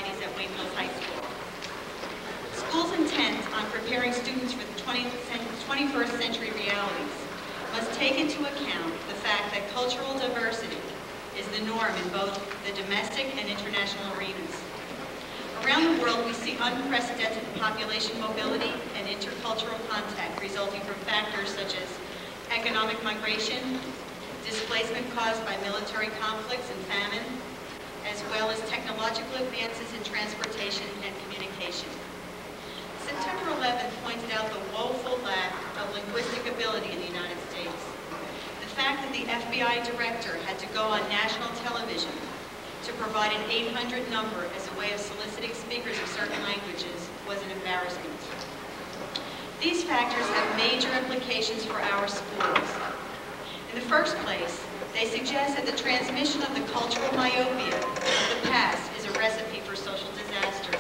Societies at Wayne Hills High School. School's intent on preparing students for the 21st century realities must take into account the fact that cultural diversity is the norm in both the domestic and international arenas. Around the world, we see unprecedented population mobility and intercultural contact resulting from factors such as economic migration, displacement caused by military conflicts and famine, as well as technological advances in transportation and communication. September 11th pointed out the woeful lack of linguistic ability in the United States. The fact that the FBI director had to go on national television to provide an 800 number as a way of soliciting speakers of certain languages was an embarrassment. These factors have major implications for our schools. In the first place, they suggest that the transmission of the cultural myopia of the past is a recipe for social disaster.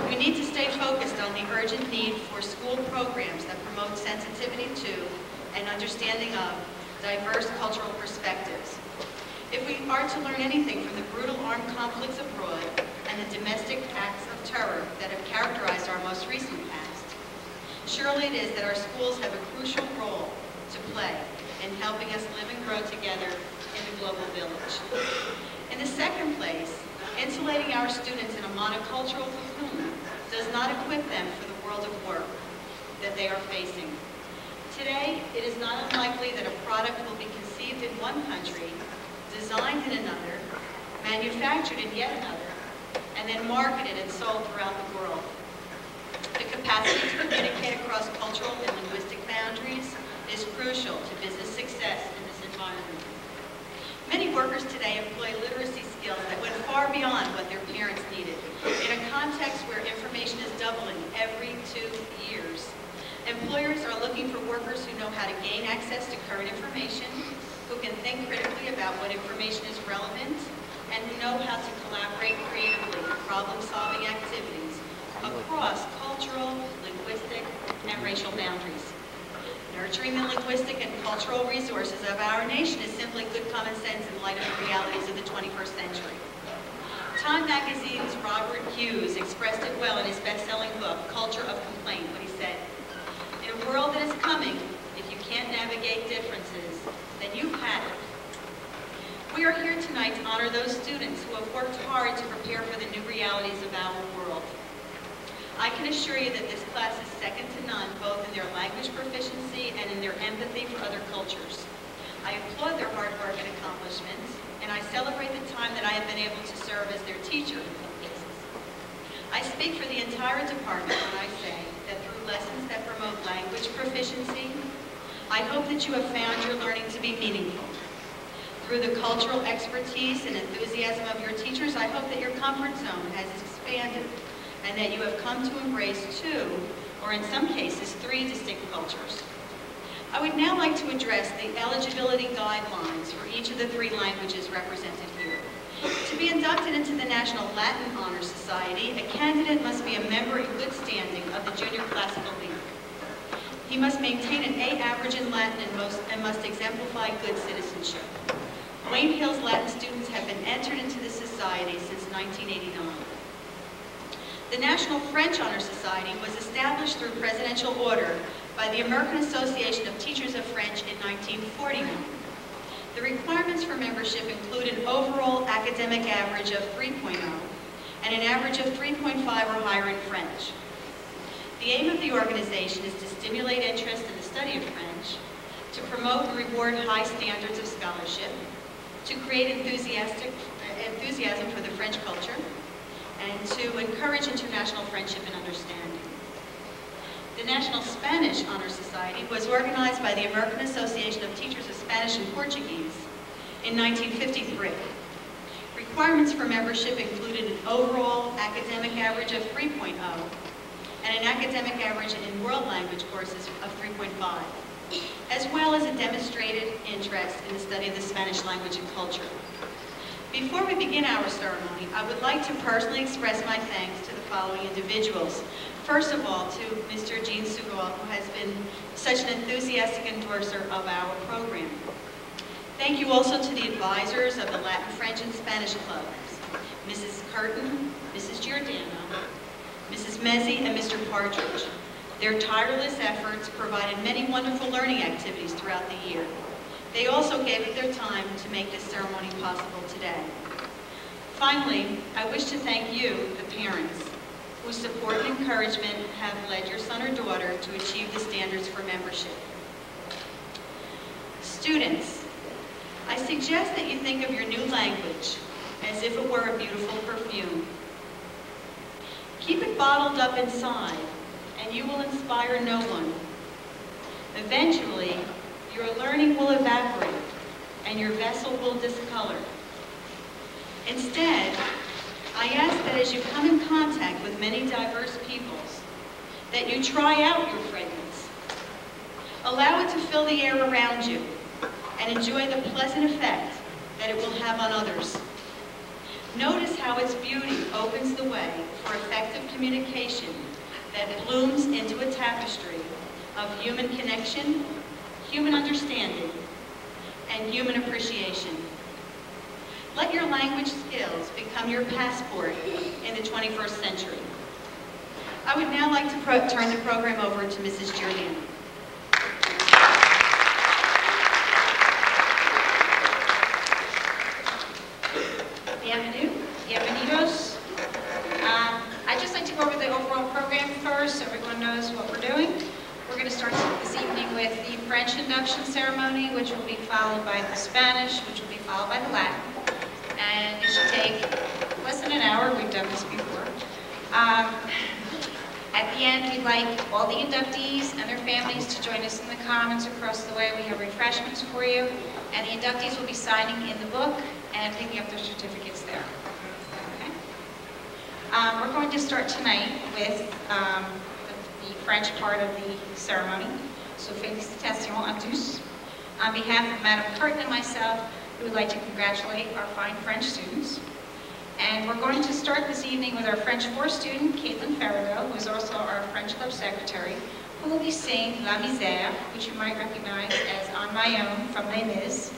We need to stay focused on the urgent need for school programs that promote sensitivity to and understanding of diverse cultural perspectives. If we are to learn anything from the brutal armed conflicts abroad and the domestic acts of terror that have characterized our most recent past, surely it is that our schools have a crucial role to play in helping us live and grow together in the global village. In the second place, insulating our students in a monocultural cocoon does not equip them for the world of work that they are facing. Today, it is not unlikely that a product will be conceived in one country, designed in another, manufactured in yet another, and then marketed and sold throughout the world. The capacity to communicate across cultural and linguistic boundaries is crucial to business success in this environment. Many workers today employ literacy skills that went far beyond what their parents needed. In a context where information is doubling every 2 years, employers are looking for workers who know how to gain access to current information, who can think critically about what information is relevant, and who know how to collaborate creatively in problem-solving activities across cultural, linguistic, and racial boundaries. Nurturing the linguistic and cultural resources of our nation is simply good common sense in light of the realities of the 21st century. Time magazine's Robert Hughes expressed it well in his best-selling book, Culture of Complaint, when he said, "In a world that is coming, if you can't navigate differences, then you've had it." We are here tonight to honor those students who have worked hard to prepare for the new realities of our world. I can assure you that this class is second to none, both in their language proficiency and in their empathy for other cultures. I applaud their hard work and accomplishments, and I celebrate the time that I have been able to serve as their teacher in some cases. I speak for the entire department when I say that through lessons that promote language proficiency, I hope that you have found your learning to be meaningful. Through the cultural expertise and enthusiasm of your teachers, I hope that your comfort zone has expanded and that you have come to embrace 2, or in some cases 3 distinct cultures. I would now like to address the eligibility guidelines for each of the 3 languages represented here. To be inducted into the National Latin Honor Society, a candidate must be a member in good standing of the Junior Classical League. He must maintain an A average in Latin and must exemplify good citizenship. Wayne Hills Latin students have been entered into the society since 1989. The National French Honor Society was established through presidential order by the American Association of Teachers of French in 1941. The requirements for membership include an overall academic average of 3.0 and an average of 3.5 or higher in French. The aim of the organization is to stimulate interest in the study of French, to promote and reward high standards of scholarship, to create enthusiasm for the French culture, and to encourage international friendship and understanding. The National Spanish Honor Society was organized by the American Association of Teachers of Spanish and Portuguese in 1953. Requirements for membership included an overall academic average of 3.0 and an academic average in world language courses of 3.5, as well as a demonstrated interest in the study of the Spanish language and culture. Before we begin our ceremony, I would like to personally express my thanks to the following individuals. First of all, to Mr. Gene Sugal, who has been such an enthusiastic endorser of our program. Thank you also to the advisors of the Latin, French, and Spanish clubs. Mrs. Curtin, Mrs. Giordano, Mrs. Mezzi, and Mr. Partridge. Their tireless efforts provided many wonderful learning activities throughout the year. They also gave of their time to make this ceremony possible today. Finally, I wish to thank you, the parents, whose support and encouragement have led your son or daughter to achieve the standards for membership. Students, I suggest that you think of your new language as if it were a beautiful perfume. Keep it bottled up inside, and you will inspire no one. Eventually, your learning will evaporate, and your vessel will discolor. Instead, I ask that as you come in contact with many diverse peoples, that you try out your fragrance. Allow it to fill the air around you, and enjoy the pleasant effect that it will have on others. Notice how its beauty opens the way for effective communication that blooms into a tapestry of human connection, human understanding, and human appreciation. Let your language skills become your passport in the 21st century. I would now like to turn the program over to Mrs. Giordano. Bienvenidos. I'd just like to go over the overall program first so everyone knows what we're doing. We're going to start this evening with the French induction ceremony, which will be followed by the Spanish, which will be followed by the Latin. And it should take less than an hour. We've done this before. At the end, we'd like all the inductees and their families to join us in the commons across the way. We have refreshments for you. And the inductees will be signing in the book and picking up their certificates there. Okay? We're going to start tonight with the French part of the ceremony. So, félicitations à tous. On behalf of Madame Curtin and myself, we would like to congratulate our fine French students. And we're going to start this evening with our French 4 student, Caitlin Ferrigo, who is also our French Club secretary, who will be singing La Misère, which you might recognize as On My Own from Les Mis.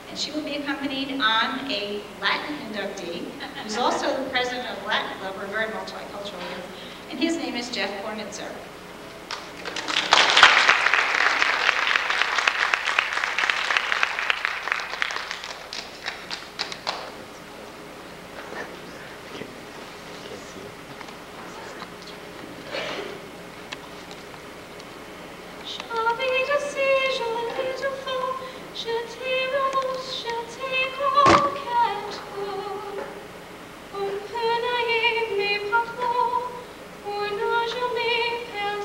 And she will be accompanied on a Latin inductee, who's also the president of Latin Club. We're very multicultural here. And his name is Jeff Kornitzer. On peut naïf mais pas trop, pour ne jamais perdre.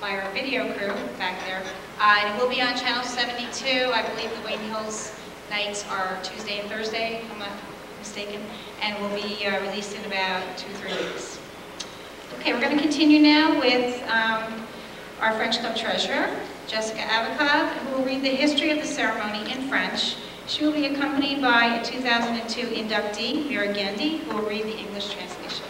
by our video crew back there. And it will be on Channel 72. I believe the Wayne Hills nights are Tuesday and Thursday, if I'm not mistaken, and will be released in about 2 or 3 weeks. Okay, we're going to continue now with our French Club treasurer, Jessica Avakov, who will read the history of the ceremony in French. She will be accompanied by a 2002 inductee, Mira Gandy, who will read the English translation.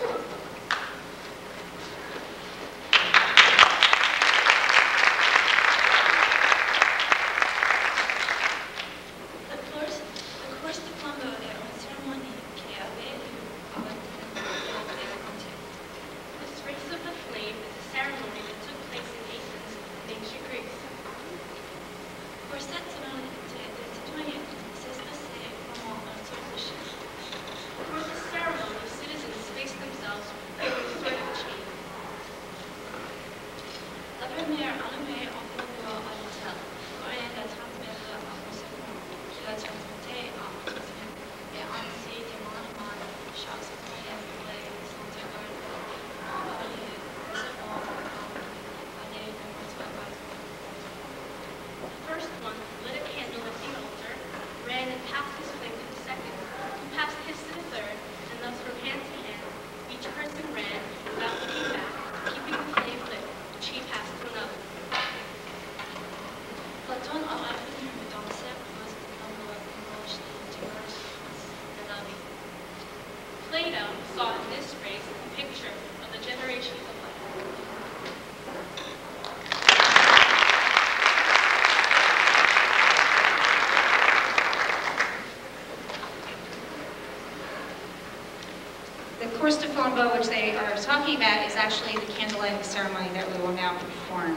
Which they are talking about is actually the candlelighting ceremony that we will now perform.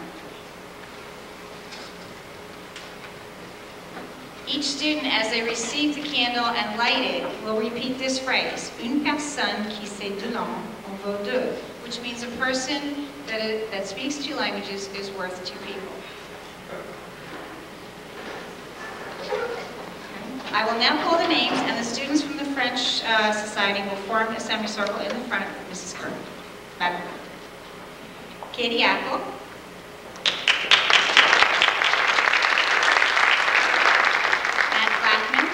Each student, as they receive the candle and light it, will repeat this phrase, une personne qui sait deux langues en vaut deux, which means a person that speaks 2 languages is worth 2 people. I will now call the names, and the students from the French Society will form a semicircle in the front of Mrs. Kirk. Back. Katie Apple. Matt Blackman.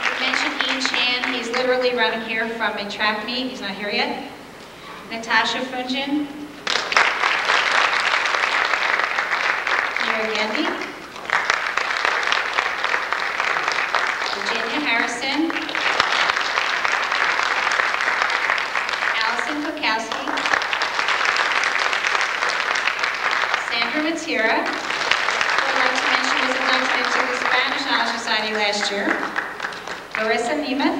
You mentioned Ian Chan. He's literally running here from a track meet. He's not here yet. Natasha Funjin. Mira Gandy. Harrison, Allison Kokowski, Sandra Matira, who I'd like to mention was inducted into the Spanish Honor Society last year, Larissa Nemeth,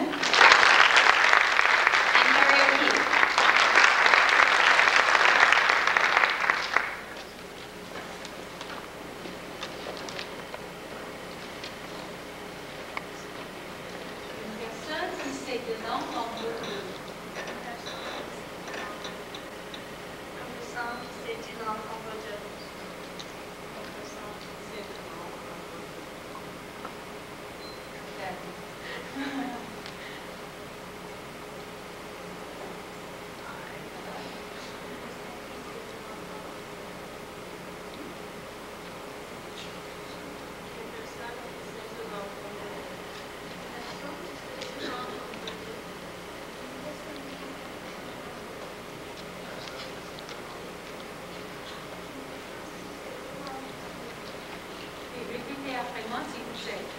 and Harry O'Keefe.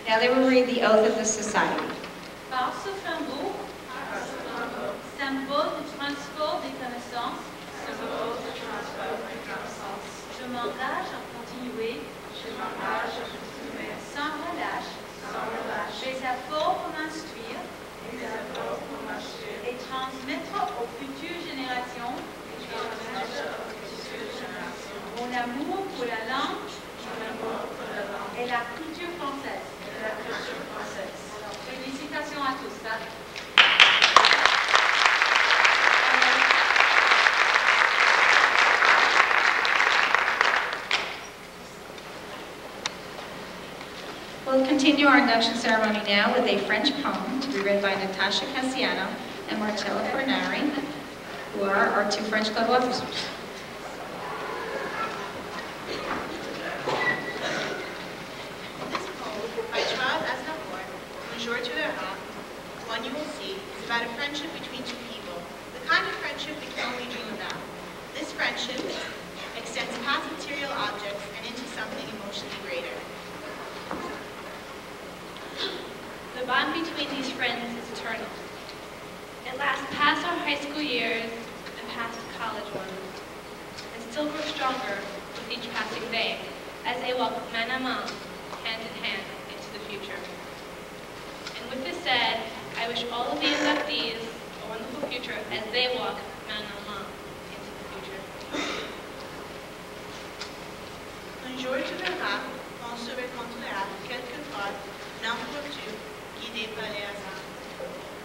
Now they will read the oath of the society. Par ce flambeau, symbole du transport des connaissances, je m'engage à continuer, sans relâche, les efforts pour m'instruire et transmettre aux futures générations mon amour pour la langue et la culture française. Alors, félicitations à tous. Hein? We'll continue our induction ceremony now with a French poem to be read by Natasha Cassiano and Marcella Bernari. who are our two French Club officers. One you will see is about a friendship between two people, the kind of friendship we can only dream about. This friendship extends past material objects and into something emotionally greater. The bond between these friends is eternal. It lasts past our high school years and past the college ones, and still grows stronger with each passing day as they walk main à main, hand in hand, into the future. And with this said, I wish all of the inductees a wonderful future as they walk main à main into the future. Un jour tu verras, on se rencontrera quelque part, n'importe où, guidés par les hasards.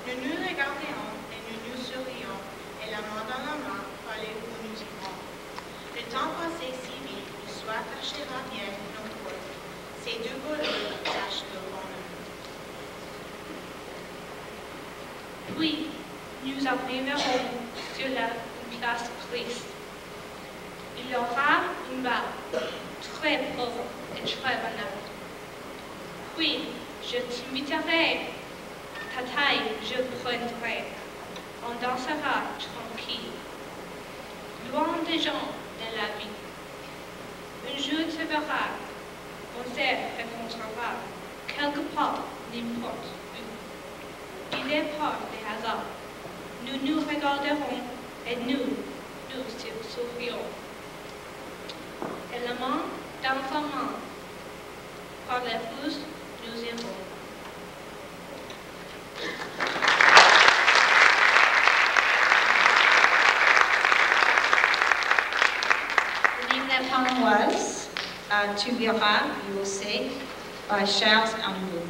Nous nous regarderons et nous nous sourions, et la main dans la main, parler où nous irons. Le temps passé si vite, le soir cachera bien nos portes. Ces deux voleurs cachent le bonheur. Puis, nous arriverons sur la place triste. Il y aura une barre, très pauvre et très banale. Puis, je t'imiterai, ta taille je prendrai. On dansera tranquille, loin des gens de la vie. Un jour tu verras, on se rencontrera, quelque part, n'importe où. Il est par des hasards. Nous nous regarderons et nous sourions. Et la main dans la main, par les pouces, nous irons. The name of that poem was Tu verras, You Will See, by Charles Ambou.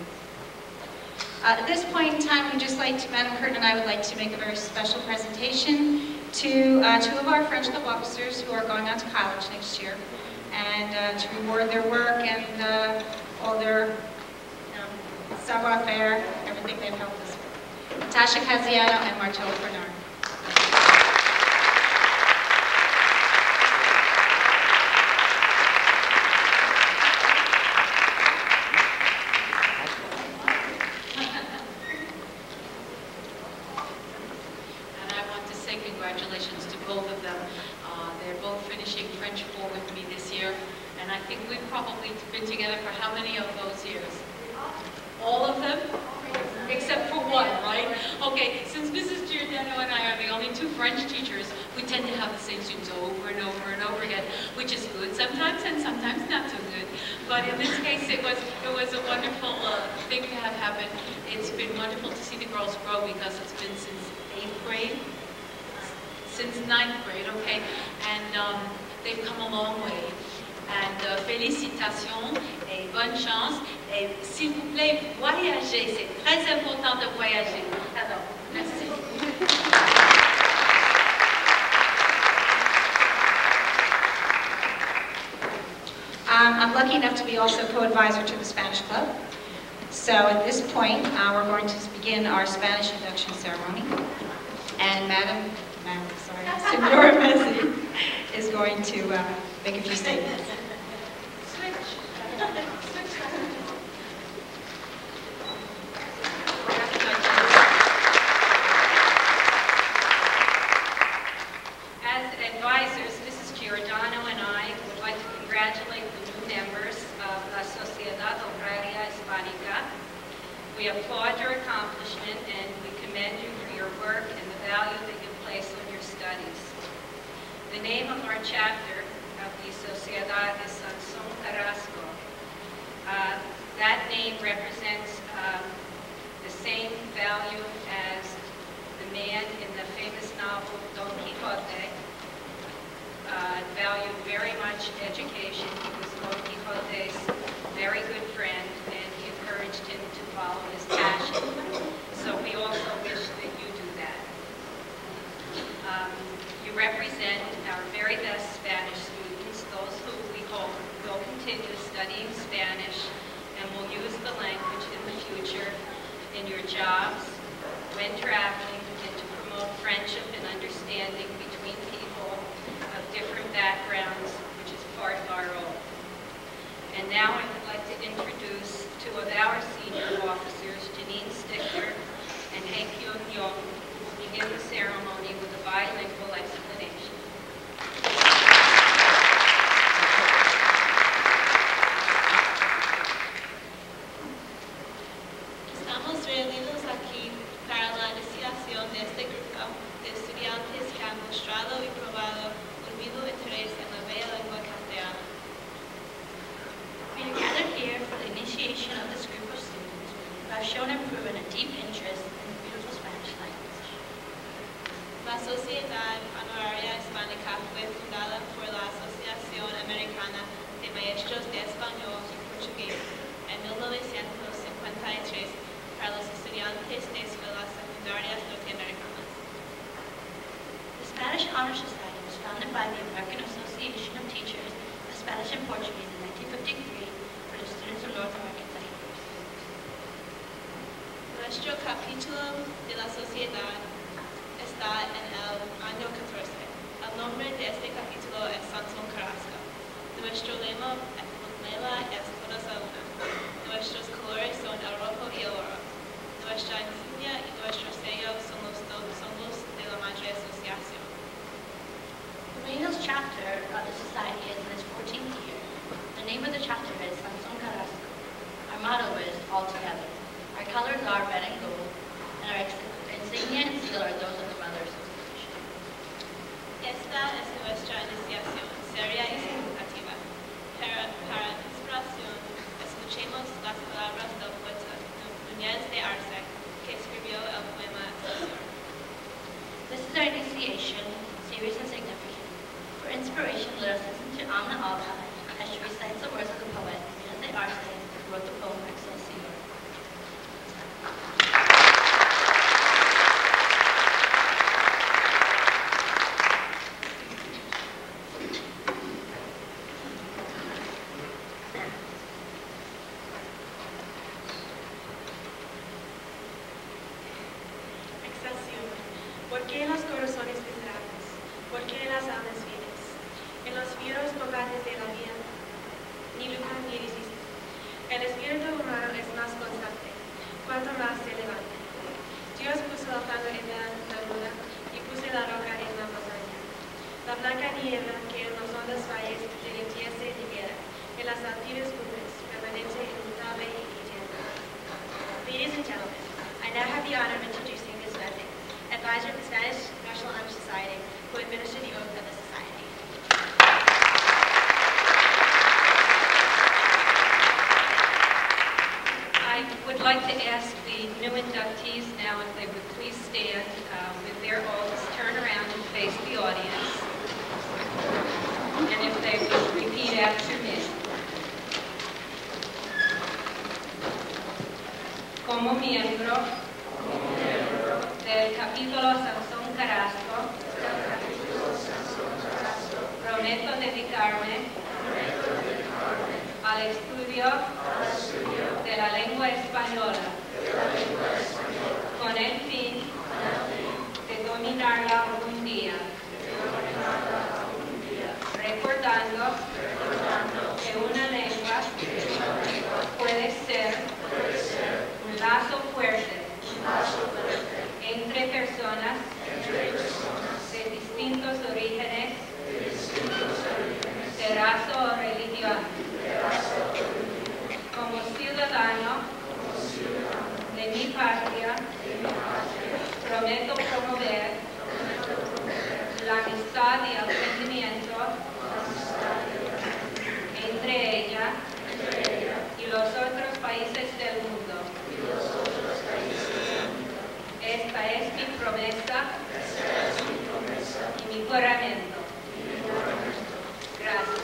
At this point in time, we'd just like to, Madam Curtin and I would like to make a very special presentation to two of our French Club officers who are going on to college next year, and to reward their work and all their savoir-faire, everything they've helped us with. Natasha Casiano and Marcello Bernard. Congratulations to both of them. They're both finishing French 4 with me this year, and I think we've probably been together for how many of those years? All of them? Except for one, right? Okay, since Mrs. Giordano and I are the only two French teachers, we tend to have the same students over and over and over again, which is good sometimes and sometimes not so good. But in this case, it was a wonderful thing to have happen. It's been wonderful to see the girls grow because it's been since 8th grade. Since 9th grade, okay, and they've come a long way. And félicitations et bonne chance. Et s'il vous plaît, voyagez. C'est très important de voyager. Alors, merci. I'm lucky enough to be also co-advisor to the Spanish Club. So at this point, we're going to begin our Spanish induction ceremony. And Senora Messi is going to make a few statements. As advisors, Mrs. Giordano and I would like to congratulate the new members of La Sociedad Obraria Hispánica. We applaud your accomplishment and we commend you for your work and the value that you place on your studies. The name of our chapter of the Sociedad is Sansón Carrasco. That name represents the same value as the man in the famous novel Don Quixote. Valued very much education. He was Don Quixote's very good friend, and he encouraged him to follow his passion. So we also wish that you do that. You represent our very best Spanish students, those who we hope will continue studying Spanish and will use the language in the future in your jobs, when traveling, and to promote friendship and understanding between people of different backgrounds, which is part of our role. And now I would like to introduce two of our senior officers, Janine Stickler and Hank Young, who will begin the ceremony with a bilingual explanation. Estamos reunidos aquí para la iniciación de este grupo de estudiantes que han mostrado y probado un vivo interés en la bella lengua castellana. We are gathered here for the initiation of this group of students who have shown and proven a deep interest in the beautiful Spanish language. La Sociedad Honoraria Hispánica fue fundada por la Asociación Americana de Maestros de Español y Portugués en 1953 para los estudiantes de escuelas secundarias norteamericanas. The Spanish Honor Society was founded by the American Association of Teachers of Spanish and Portuguese in 1953 for the students of North American languages. Nuestro capítulo de la sociedad está en el año 14. El nombre de este capítulo es Sansón Carrasco. Nuestro lema es todos a una. Nuestros colores son el rojo y el oro. Nuestra insignia y nuestro sello son los de la Madre Asociación. The Reynolds chapter of the society is in its 14th year. The name of the chapter is Sansón Carrasco. Our motto is All Together. Our colors are red and gold, and our insignia and seal are those of the Mother Association. Esta es nuestra iniciación, seria y significativa. Para inspiración, escuchemos las palabras del poeta Núñez de Arce, que escribió el poema Excelsior. This is our initiation, serious and significant. For inspiration, let us listen to Amna Altai as she recites the words of the poet Núñez de Arce, who wrote the poem Excelsior. Excelsior. ¿Por qué en los corazones miserables? ¿Por qué en las almas fieles? En los fieros combates de la vida, ni luchan ni resisten. El espíritu humano es más constante, cuanto más se levanta. Dios puso el fango en la luna y puso la roca en la montaña. La blanca niebla que en los hondos valles de la tierra se libera, en las altivas cumbres permanece inmutable y eterna. Ladies and gentlemen, I now have the honor of introducing Ms. Messick, advisor of the Spanish National Honor Society, who administered the oath of the society. I would like to ask the new inductees now if they would please stand with their oaths, turn around and face the audience, and if they would repeat after me. Como miembro del capítulo Sansón Carrasco, prometo dedicarme al estudio de la lengua española con el fin de dominarla algún día, recordando que una lengua puede ser un lazo fuerte entre personas de distintos orígenes, de raza o religión. Como ciudadano de mi patria, prometo promover la amistad y el entendimiento entre ella y los otros países del mundo. Esta es mi promesa y mi juramento. Gracias.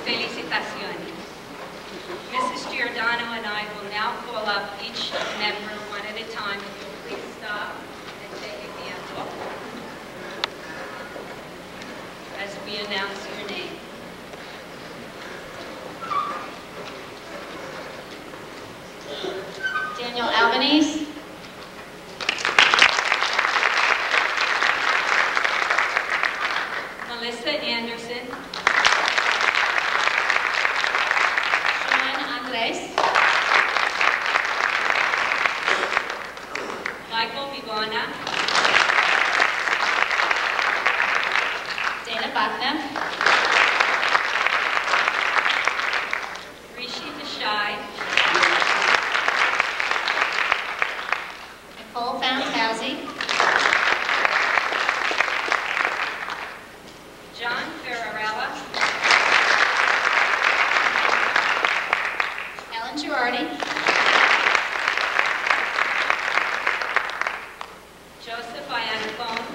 Felicitaciones. Mrs. Giordano and I will now call up each member one at a time. If you'll please stop and take a hand off as we announce your name. Daniel Albanese. Melissa Anderson. Sean Andres. Michael Vigona. Dana Bachna. Rishi Desai. Nicole Fantazi. John Ferrarella. Ellen Girardi. Joseph Ianfone.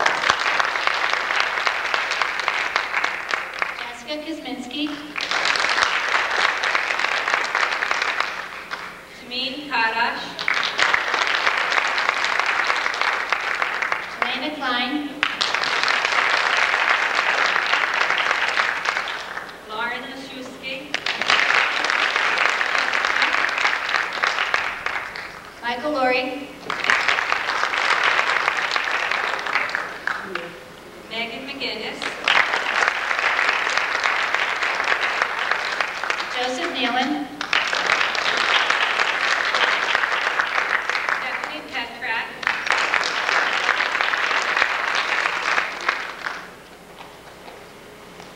Jessica Kuzminski. Tameen Karash. Elena Klein. Lauren Lashewski. Michael Laurie. Megan McGinnis. Joseph Nealon. Stephanie Petrak.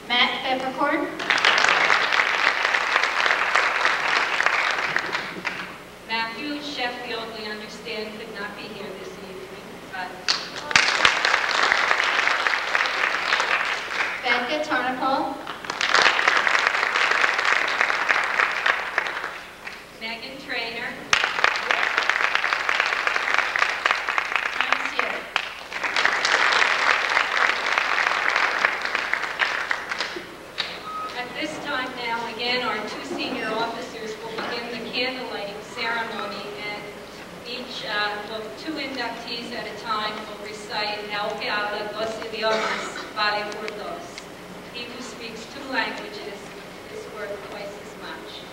Matt Peppercorn. Matthew Sheffield, we understand, could not be here this evening, but Becca Tarnapol. Megan Trainer. Thomas Hill. At this time now, again, our two senior officers will begin the candle lighting ceremony, and each, two inductees at a time will recite El que habla dos idiomas vale por dos. He who speaks two languages is worth twice as much.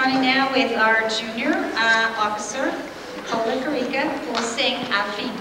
starting now with our junior officer, Paula Carica, who will sing Al Fin.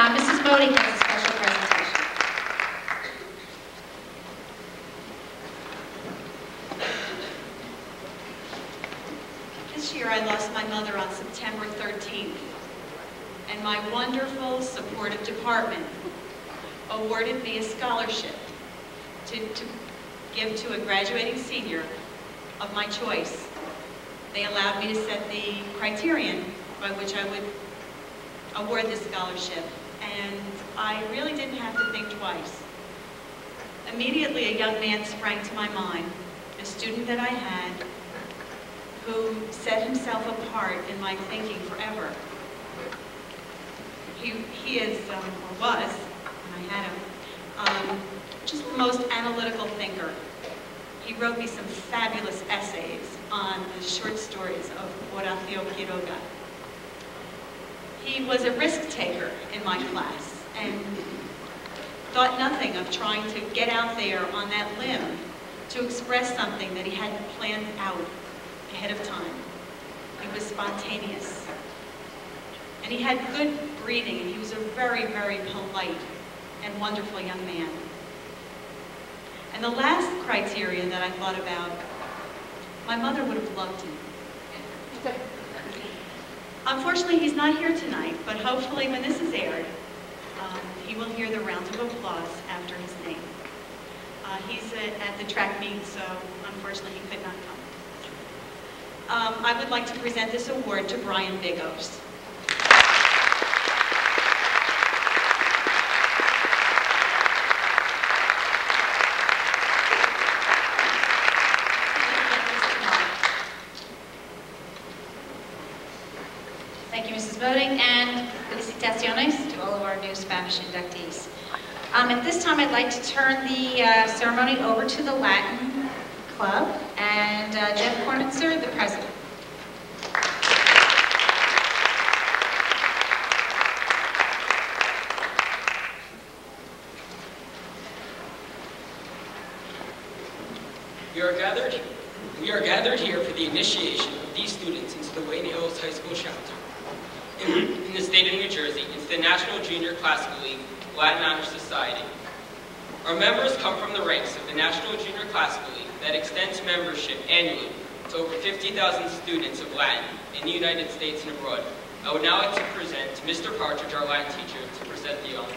Mrs. Bodie has a special presentation. This year I lost my mother on September 13th, and my wonderful, supportive department awarded me a scholarship to give to a graduating senior of my choice. They allowed me to set the criterion by which I would award this scholarship, and I really didn't have to think twice. Immediately, a young man sprang to my mind, a student that I had, who set himself apart in my thinking forever. He is, or was, when I had him, just the most analytical thinker. He wrote me some fabulous essays on the short stories of Horacio Quiroga. He was a risk taker in my class and thought nothing of trying to get out there on that limb to express something that he hadn't planned out ahead of time. He was spontaneous. And he had good breeding, and he was a very, very polite and wonderful young man. And the last criteria that I thought about, my mother would have loved him. Unfortunately, he's not here tonight, but hopefully when this is aired, he will hear the round of applause after his name. He's at the track meet, so unfortunately he could not come. I would like to present this award to Brian Bigos. Thank you, Mrs. Boating, and felicitaciones to all of our new Spanish inductees. At this time, I'd like to turn the ceremony over to the Latin Club and Jeff Kornitzer, the president. We are gathered here for the initiation of these students into the Wayne Hills High School chapter in the state of New Jersey, into the National Junior Classical League Latin Honor Society. Our members come from the ranks of the National Junior Classical League that extends membership annually to over 50,000 students of Latin in the United States and abroad. I would now like to present to Mr. Partridge, our Latin teacher, to present the honors.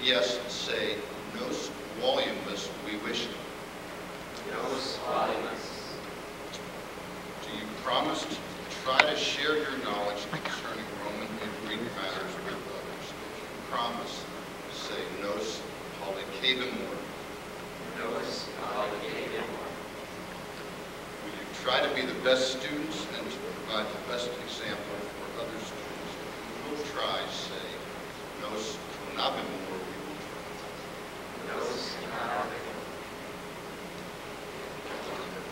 Yes, say, nos volumus, we wish. Nos volumus. Do you promise to try to share your knowledge concerning Roman and Greek matters with others? If you promise, say, nos polycabimor. Nos polycabimor. Will you try to be the best students and to provide the best example for other students? If you will try, say, nos conabimor.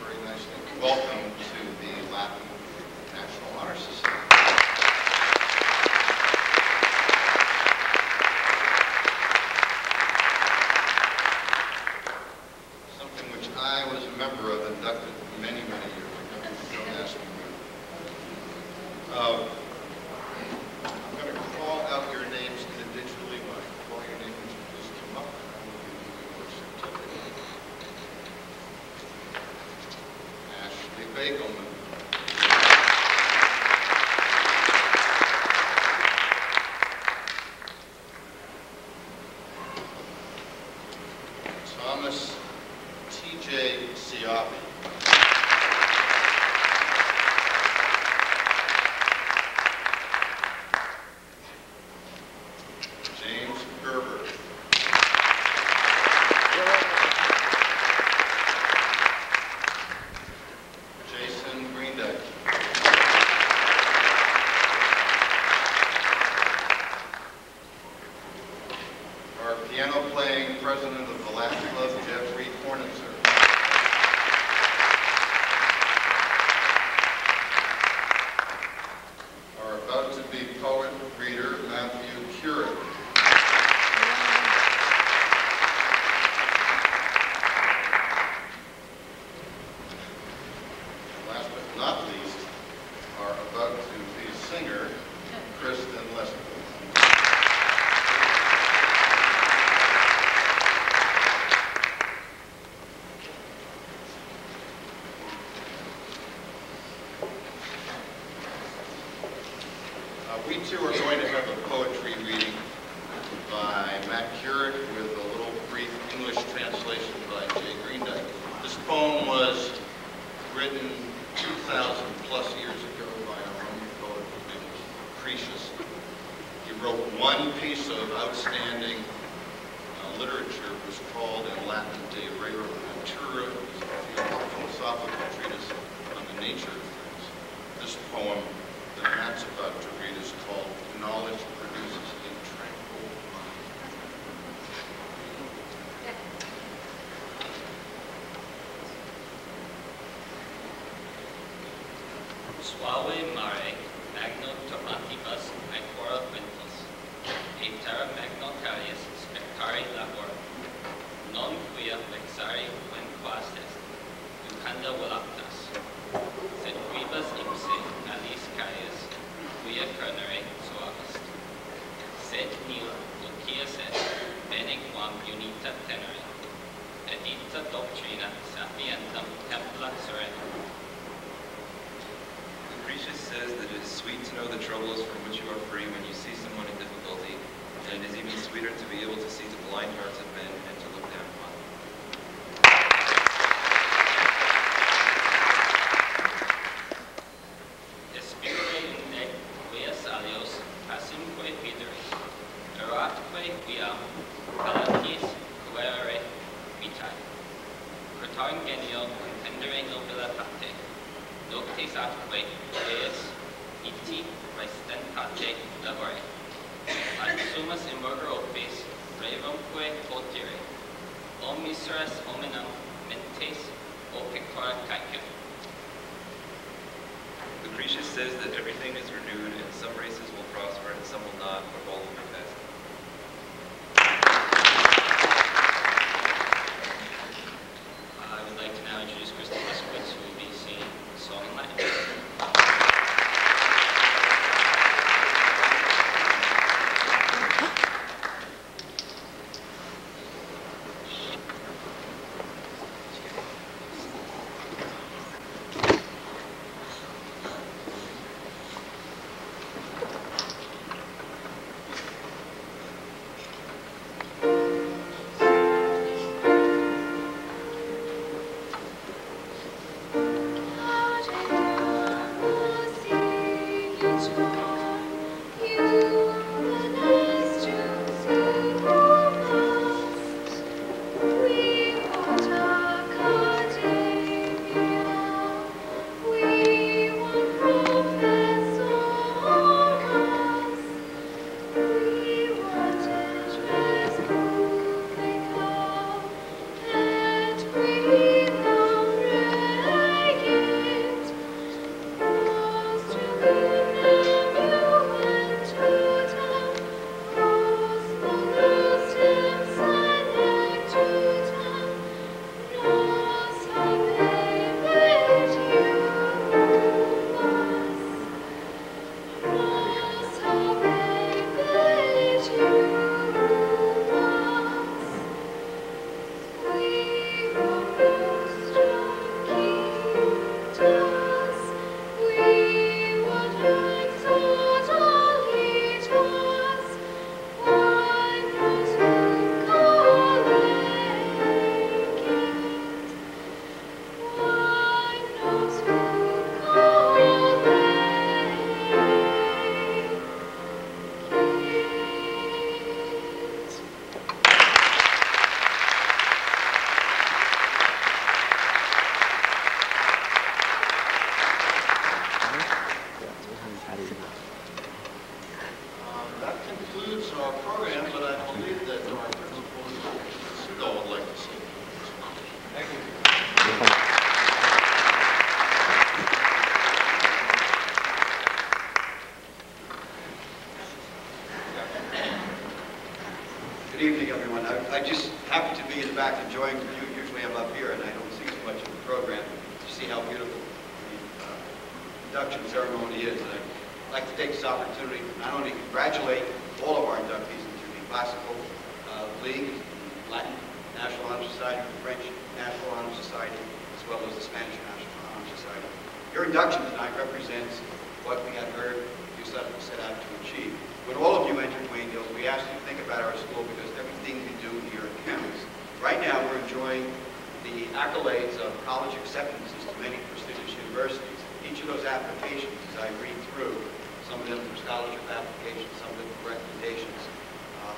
Very nice thing. Welcome to the Latin National Honor Society. Something which I was a member of, inducted many, many years ago. Don't ask me. I'm going to call out your names individually. When I call your name, would you please come up? Ashley Bagelman. Thomas T.J. Siabi. James Gerber. Jason Greendeck. Our piano-playing president of the Latin Club, Jeffrey Kornitzer. Our about-to-be poet reader, Matthew Curran. Last but not least, our about-to-be singer, Kristen Lester. written 2,000 plus years ago by a Roman poet named Lucretius. He wrote one piece of outstanding literature. It was called in Latin De Rere Natura. It was a philosophical treatise on the nature of things. This poem that Matt's about to read is called Knowledge Produces a Tranquil Mind. Suave mare, magno tormentibus, ancora quintus, et terra magno carius, spectare labor, non quia vexare quinquas est, ducanda voluptas, sed quibus ipse alis carius, quia cernere suavest, sed nil loquias est, bene quam unita tenere, edita doctrina sapientem templa serenum. Lucretius says that it is sweet to know the troubles from which you are free when you see someone in difficulty, and it is even sweeter to be able to see the blind hearts of men and to look down upon them. Despicere inde vias alios, passimque videris, eratque viam, calentis quaere vitae. Curtarum genio contendere nobile pate, noctes atque deus iti restentate labore. Ad summas imburger opes, revumque potire, omniseres hominum mentes opicora caeque. Lucretius says that everything is renewed, and some races will prosper and some will not, but all will be passed. I would like to now introduce Kristen Leskowitz, who will be singing a song in Latin. That concludes our program, but I believe that our principal, Sudo, would like to say. Thank you. Good evening, everyone. I just happen to be in the back enjoying the view. Usually I'm up here and I don't see so much of the program to see how beautiful the induction ceremony is. And I'd like to take this opportunity to not only congratulate all of our inductees into the Classical League, Latin National Honor Society, the French National Honor Society, as well as the Spanish National Honor Society. Your induction tonight represents what we had heard you set out to achieve. When all of you entered Wayne Hills, we asked you to think about our school because everything we do here counts. Right now, we're enjoying the accolades of college acceptances to many prestigious universities. Each of those applications, as I read through, some of them for scholarship applications, some of them for recommendations,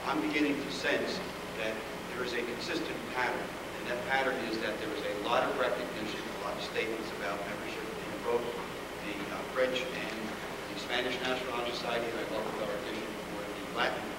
I'm beginning to sense that there is a consistent pattern. And that pattern is that there is a lot of recognition, a lot of statements about membership in both the French and the Spanish National Honor Society, and I welcome our addition for the Latin